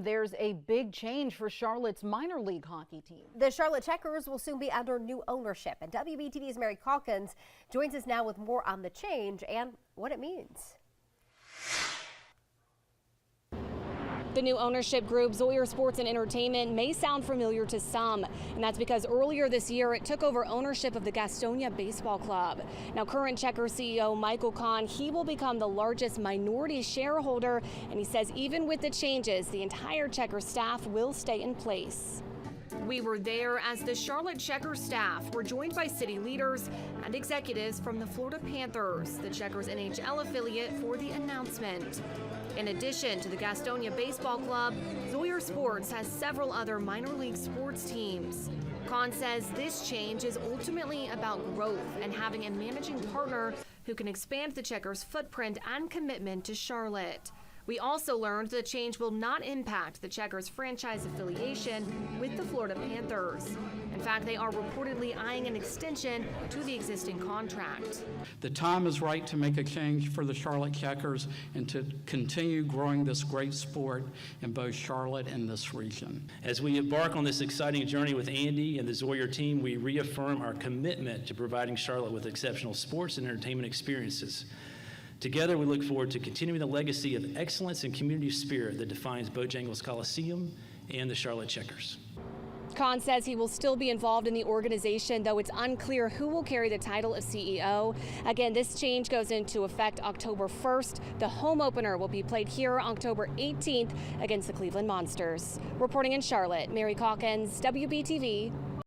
There's a big change for Charlotte's minor league hockey team. The Charlotte Checkers will soon be under new ownership, and WBTV's Mary Calkins joins us now with more on the change and what it means. The new ownership group, Zawyer Sports Entertainment, may sound familiar to some, and that's because earlier this year it took over ownership of the Gastonia Baseball Club. Now, current Checker CEO Michael Kahn, he will become the largest minority shareholder, and he says even with the changes, the entire Checker staff will stay in place. We were there as the Charlotte Checkers staff were joined by city leaders and executives from the Florida Panthers, the Checkers NHL affiliate, for the announcement. In addition to the Gastonia Baseball Club, Zawyer Sports has several other minor league sports teams. Kahn says this change is ultimately about growth and having a managing partner who can expand the Checkers' footprint and commitment to Charlotte. We also learned the change will not impact the Checkers franchise affiliation with the Florida Panthers. In fact, they are reportedly eyeing an extension to the existing contract. The time is right to make a change for the Charlotte Checkers and to continue growing this great sport in both Charlotte and this region. As we embark on this exciting journey with Andy and the Zawyer team, we reaffirm our commitment to providing Charlotte with exceptional sports and entertainment experiences. Together, we look forward to continuing the legacy of excellence and community spirit that defines Bojangles Coliseum and the Charlotte Checkers. Kahn says he will still be involved in the organization, though it's unclear who will carry the title of CEO. Again, this change goes into effect October 1st. The home opener will be played here October 18th against the Cleveland Monsters. Reporting in Charlotte, Mary Calkins, WBTV.